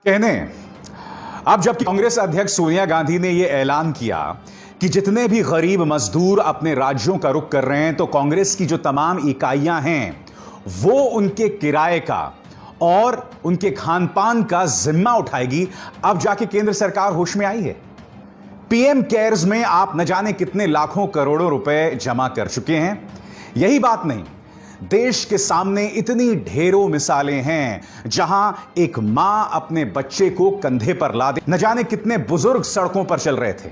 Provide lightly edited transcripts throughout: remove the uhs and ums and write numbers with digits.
कहने अब जब कांग्रेस अध्यक्ष सोनिया गांधी ने यह ऐलान किया कि जितने भी गरीब मजदूर अपने राज्यों का रुख कर रहे हैं तो कांग्रेस की जो तमाम इकाइयां हैं वो उनके किराए का और उनके खान पान का जिम्मा उठाएगी, अब जाके केंद्र सरकार होश में आई है। पीएम केयर्स में आप न जाने कितने लाखों करोड़ों रुपए जमा कर चुके हैं। यही बात नहीं, देश के सामने इतनी ढेरों मिसालें हैं जहां एक मां अपने बच्चे को कंधे पर लादे। न जाने कितने बुजुर्ग सड़कों पर चल रहे थे,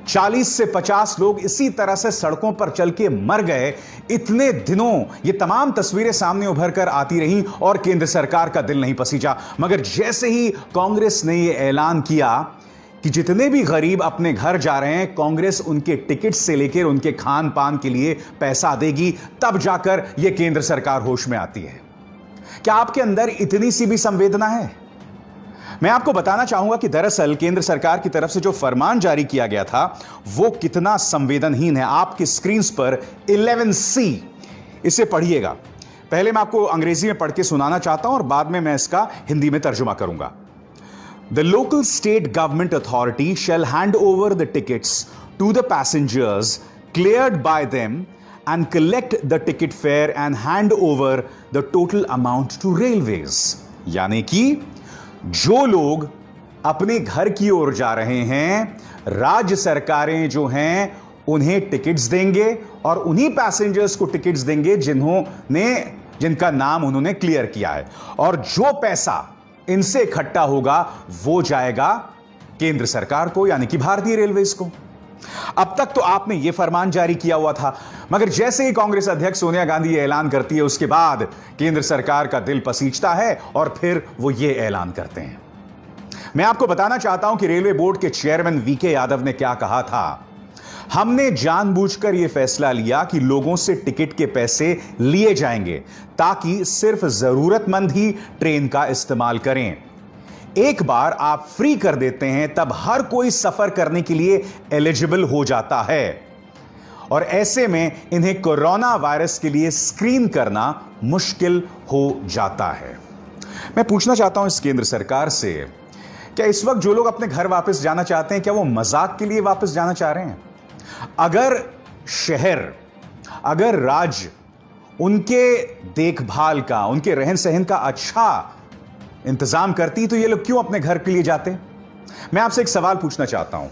40 से 50 लोग इसी तरह से सड़कों पर चल के मर गए। इतने दिनों ये तमाम तस्वीरें सामने उभर कर आती रहीं और केंद्र सरकार का दिल नहीं पसीजा। मगर जैसे ही कांग्रेस ने यह ऐलान किया कि जितने भी गरीब अपने घर जा रहे हैं कांग्रेस उनके टिकट से लेकर उनके खान पान के लिए पैसा देगी, तब जाकर यह केंद्र सरकार होश में आती है। क्या आपके अंदर इतनी सी भी संवेदना है? मैं आपको बताना चाहूंगा कि दरअसल केंद्र सरकार की तरफ से जो फरमान जारी किया गया था वो कितना संवेदनहीन है। आपकी स्क्रीन पर 11C, इसे पढ़िएगा। पहले मैं आपको अंग्रेजी में पढ़ के सुनाना चाहता हूं और बाद में मैं इसका हिंदी में तर्जुमा करूंगा। The local state government authority shall hand over the tickets to the passengers cleared by them and collect the ticket fare and hand over the total amount to railways। यानी कि जो लोग अपने घर की ओर जा रहे हैं, राज्य सरकारें जो हैं उन्हें टिकट्स देंगे और उन्हीं पैसेंजर्स को टिकट्स देंगे जिनका नाम उन्होंने क्लियर किया है, और जो पैसा इनसे इकट्ठा होगा वो जाएगा केंद्र सरकार को, यानी कि भारतीय रेलवेज को। अब तक तो आपने यह फरमान जारी किया हुआ था, मगर जैसे ही कांग्रेस अध्यक्ष सोनिया गांधी ये ऐलान करती है उसके बाद केंद्र सरकार का दिल पसीजता है और फिर वो ये ऐलान करते हैं। मैं आपको बताना चाहता हूं कि रेलवे बोर्ड के चेयरमैन वीके यादव ने क्या कहा था। हमने जानबूझकर यह फैसला लिया कि लोगों से टिकट के पैसे लिए जाएंगे ताकि सिर्फ जरूरतमंद ही ट्रेन का इस्तेमाल करें। एक बार आप फ्री कर देते हैं तब हर कोई सफर करने के लिए एलिजिबल हो जाता है और ऐसे में इन्हें कोरोना वायरस के लिए स्क्रीन करना मुश्किल हो जाता है। मैं पूछना चाहता हूं इस केंद्र सरकार से, क्या इस वक्त जो लोग अपने घर वापस जाना चाहते हैं क्या वो मजाक के लिए वापस जाना चाह रहे हैं? अगर शहर, अगर राज्य उनके देखभाल का, उनके रहन सहन का अच्छा इंतजाम करती तो ये लोग क्यों अपने घर के लिए जाते? मैं आपसे एक सवाल पूछना चाहता हूं।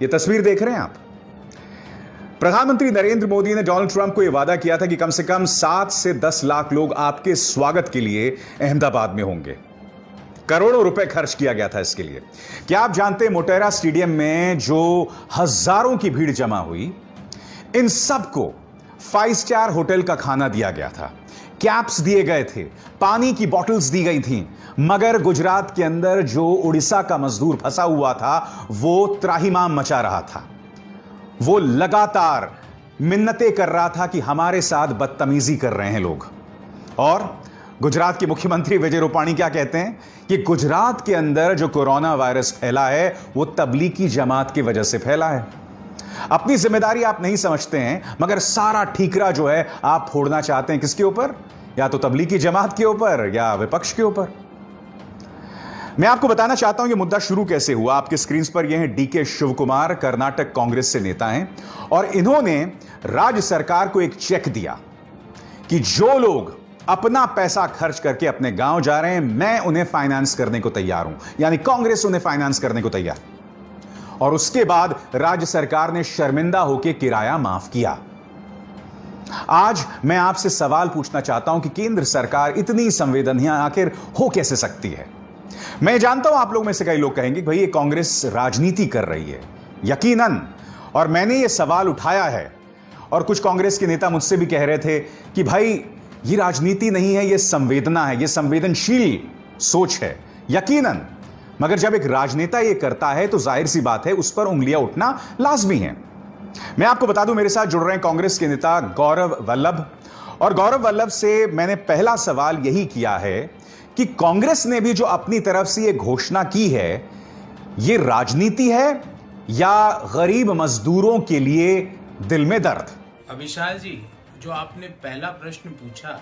ये तस्वीर देख रहे हैं आप? प्रधानमंत्री नरेंद्र मोदी ने डोनाल्ड ट्रंप को यह वादा किया था कि कम से कम 7 से 10 लाख लोग आपके स्वागत के लिए अहमदाबाद में होंगे। करोड़ों रुपए खर्च किया गया था इसके लिए। क्या आप जानते हैं मोटेरा स्टेडियम में जो हजारों की भीड़ जमा हुई, इन सबको 5 स्टार होटल का खाना दिया गया था, कैप्स दिए गए थे, पानी की बोतल्स दी गई थीं। मगर गुजरात के अंदर जो उड़ीसा का मजदूर फंसा हुआ था वो त्राहिमाम मचा रहा था। वो लगातार मिन्नतें कर रहा था कि हमारे साथ बदतमीजी कर रहे हैं लोग। और गुजरात के मुख्यमंत्री विजय रूपाणी क्या कहते हैं कि गुजरात के अंदर जो कोरोना वायरस फैला है वो तबलीगी जमात की वजह से फैला है। अपनी जिम्मेदारी आप नहीं समझते हैं, मगर सारा ठीकरा जो है आप फोड़ना चाहते हैं किसके ऊपर? या तो तबलीगी जमात के ऊपर या विपक्ष के ऊपर। मैं आपको बताना चाहता हूं ये मुद्दा शुरू कैसे हुआ। आपके स्क्रीन पर यह हैं डीके शिव कुमार, कर्नाटक कांग्रेस से नेता हैं, और इन्होंने राज्य सरकार को एक चेक दिया कि जो लोग अपना पैसा खर्च करके अपने गांव जा रहे हैं मैं उन्हें फाइनेंस करने को तैयार हूं, यानी कांग्रेस उन्हें फाइनेंस करने को तैयार। और उसके बाद राज्य सरकार ने शर्मिंदा होकर किराया माफ किया। आज मैं आपसे सवाल पूछना चाहता हूं कि केंद्र सरकार इतनी संवेदनहीन आखिर हो कैसे सकती है? मैं जानता हूं आप लोग में से कई लोग कहेंगे भाई ये कांग्रेस राजनीति कर रही है, यकीनन, और मैंने ये सवाल उठाया है और कुछ कांग्रेस के नेता मुझसे भी कह रहे थे कि भाई ये राजनीति नहीं है, ये संवेदना है, ये संवेदनशील सोच है। यकीनन, मगर जब एक राजनेता ये करता है तो जाहिर सी बात है उस पर उंगलियां उठना लाजमी है। मैं आपको बता दूं, मेरे साथ जुड़ रहे हैं कांग्रेस के नेता गौरव वल्लभ, और गौरव वल्लभ से मैंने पहला सवाल यही किया है कि कांग्रेस ने भी जो अपनी तरफ से ये घोषणा की है ये राजनीति है या गरीब मजदूरों के लिए दिल में दर्द? अभिशाल जी, जो आपने पहला प्रश्न पूछा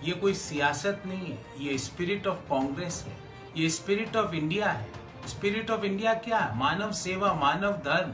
ये कोई सियासत नहीं है, ये स्पिरिट ऑफ कांग्रेस है। ये स्पिरिट ऑफ इंडिया है। स्पिरिट ऑफ इंडिया क्या है? मानव सेवा, मानव धर्म।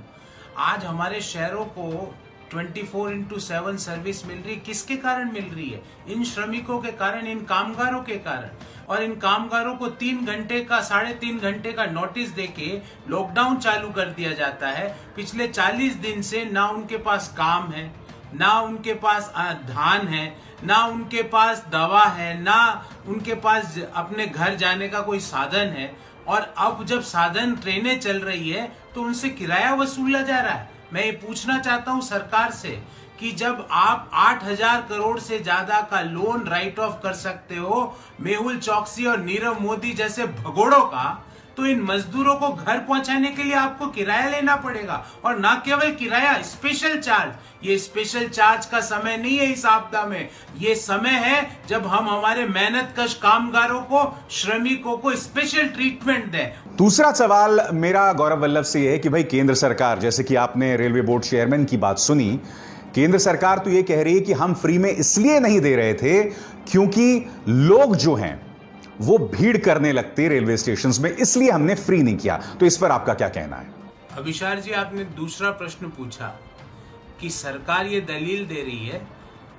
आज हमारे शहरों को 24/7 सर्विस मिल रही, किसके कारण मिल रही है? इन श्रमिकों के कारण, इन कामगारों के कारण। और इन कामगारों को 3 घंटे का, 3.5 घंटे का नोटिस देके लॉकडाउन चालू कर दिया जाता है। पिछले 40 दिन से ना उनके पास काम है, ना उनके पास धान है, ना उनके पास दवा है, ना उनके पास अपने घर जाने का कोई साधन है। और अब जब साधन, ट्रेनें चल रही है, तो उनसे किराया वसूला जा रहा है। मैं ये पूछना चाहता हूं सरकार से कि जब आप 8,000 करोड़ से ज्यादा का लोन राइट ऑफ कर सकते हो मेहुल चौकसी और नीरव मोदी जैसे भगोड़ों का, तो इन मजदूरों को घर पहुंचाने के लिए आपको किराया लेना पड़ेगा। और ना केवल किराया, स्पेशल चार्ज। ये स्पेशल चार्ज का समय नहीं है इस आपदा में। ये समय है जब हम हमारे मेहनतकश कामगारों को, श्रमिकों को स्पेशल ट्रीटमेंट दें। दूसरा सवाल मेरा गौरव वल्लभ से यह है कि भाई केंद्र सरकार, जैसे कि आपने रेलवे बोर्ड चेयरमैन की बात सुनी, केंद्र सरकार तो यह कह रही है कि हम फ्री में इसलिए नहीं दे रहे थे क्योंकि लोग जो हैं वो भीड़ करने लगते रेलवे स्टेशंस में, इसलिए हमने फ्री नहीं किया। तो इस पर आपका क्या कहना है? अभिशार जी, आपने दूसरा प्रश्न पूछा कि सरकार ये दलील दे रही है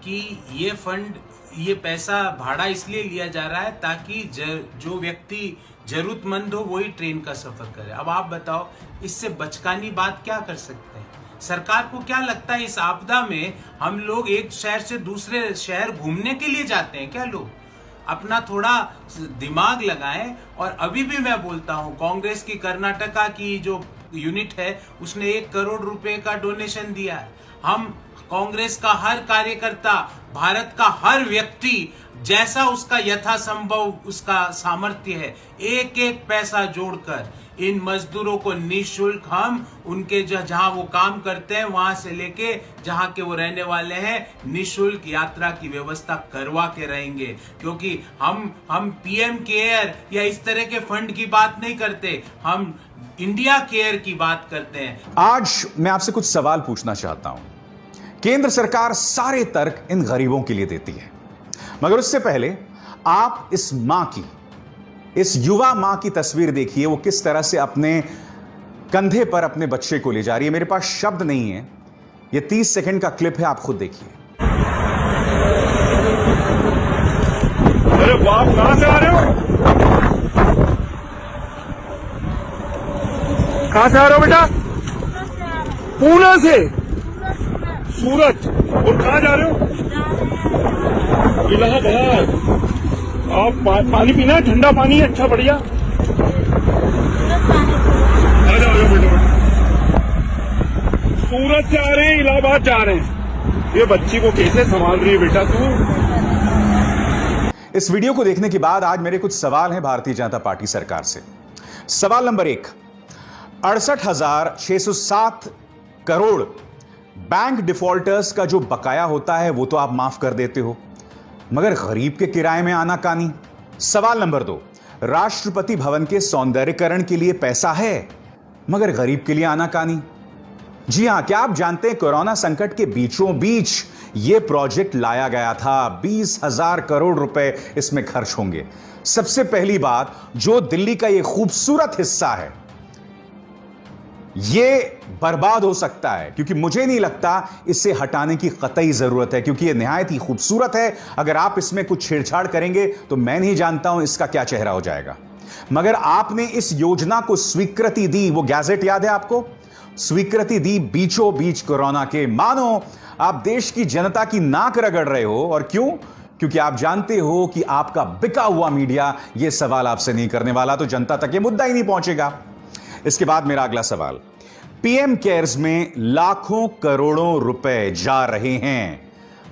कि ये फंड, ये पैसा भाड़ा इसलिए लिया जा रहा है ताकि जो व्यक्ति जरूरतमंद हो वही ट्रेन का सफर करे। अब आप बताओ, इससे बचकानी बात क्या कर सकते हैं? सरकार को क्या लगता है इस आपदा में हम लोग एक शहर से दूसरे शहर घूमने के लिए जाते हैं क्या? लोग अपना थोड़ा दिमाग लगाएं। और अभी भी मैं बोलता हूं, कांग्रेस की कर्नाटका की जो यूनिट है उसने 1 करोड़ रुपए का डोनेशन दिया है। हम कांग्रेस का हर कार्यकर्ता, भारत का हर व्यक्ति, जैसा उसका यथासंभव उसका सामर्थ्य है, एक एक पैसा जोड़कर इन मजदूरों को निःशुल्क हम उनके जहां वो काम करते हैं वहां से लेके जहां के वो रहने वाले हैं निःशुल्क यात्रा की व्यवस्था करवा के रहेंगे। क्योंकि हम पीएम केयर या इस तरह के फंड की बात नहीं करते, हम इंडिया केयर की बात करते हैं। आज मैं आपसे कुछ सवाल पूछना चाहता हूं। केंद्र सरकार सारे तर्क इन गरीबों के लिए देती है, मगर उससे पहले आप इस मां की, इस युवा मां की तस्वीर देखिए, वो किस तरह से अपने कंधे पर अपने बच्चे को ले जा रही है। मेरे पास शब्द नहीं है, ये 30 सेकंड का क्लिप है, आप खुद देखिए। अरे बाप, कहां से आ रहे हो? कहां से आ रहे हो बेटा? पूना से। सूरत। और कहां जा रहे हो? इलाहाबाद। आप पानी पीना है? ठंडा पानी है, अच्छा बढ़िया। आ जाओ बेटा। सूरत से आ रहे हैं, इलाहाबाद जा रहे हैं। ये बच्ची को कैसे संभाल रही है बेटा तू? इस वीडियो को देखने के बाद आज मेरे कुछ सवाल हैं भारतीय जनता पार्टी सरकार से। सवाल नंबर 1, 68,607 करोड़ बैंक डिफॉल्टर्स का जो बकाया होता है वो तो आप माफ कर देते हो, मगर गरीब के किराए में आना कानी। सवाल नंबर 2, राष्ट्रपति भवन के सौंदर्यीकरण के लिए पैसा है, मगर गरीब के लिए आना कानी। जी हां, क्या आप जानते हैं कोरोना संकट के बीचों बीच यह प्रोजेक्ट लाया गया था, 20,000 करोड़ रुपए इसमें खर्च होंगे। सबसे पहली बात, जो दिल्ली का यह खूबसूरत हिस्सा है यह बर्बाद हो सकता है, क्योंकि मुझे नहीं लगता इसे हटाने की कतई जरूरत है, क्योंकि यह निहायत ही खूबसूरत है। अगर आप इसमें कुछ छेड़छाड़ करेंगे तो मैं नहीं जानता हूं इसका क्या चेहरा हो जाएगा। मगर आपने इस योजना को स्वीकृति दी, वो गैजेट याद है आपको? स्वीकृति दी बीचों बीच कोरोना के। मानो आप देश की जनता की नाक रगड़ रहे हो। और क्यों? क्योंकि आप जानते हो कि आपका बिका हुआ मीडिया यह सवाल आपसे नहीं करने वाला, तो जनता तक यह मुद्दा ही नहीं पहुंचेगा। इसके बाद मेरा अगला सवाल, पीएम केयर्स में लाखों करोड़ों रुपए जा रहे हैं,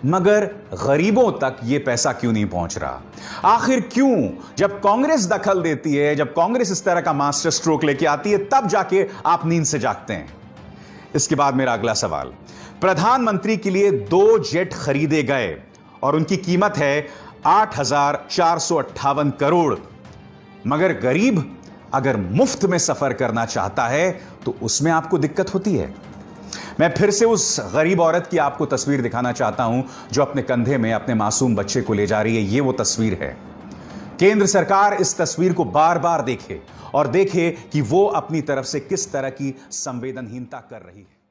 मगर गरीबों तक यह पैसा क्यों नहीं पहुंच रहा? आखिर क्यों? जब कांग्रेस दखल देती है, जब कांग्रेस इस तरह का मास्टर स्ट्रोक लेके आती है, तब जाके आप नींद से जागते हैं। इसके बाद मेरा अगला सवाल, प्रधानमंत्री के लिए 2 जेट खरीदे गए और उनकी कीमत है 8,458 करोड़, मगर गरीब अगर मुफ्त में सफर करना चाहता है तो उसमें आपको दिक्कत होती है। मैं फिर से उस गरीब औरत की आपको तस्वीर दिखाना चाहता हूं जो अपने कंधे में अपने मासूम बच्चे को ले जा रही है। ये वो तस्वीर है। केंद्र सरकार इस तस्वीर को बार बार देखे और देखे कि वो अपनी तरफ से किस तरह की संवेदनहीनता कर रही है।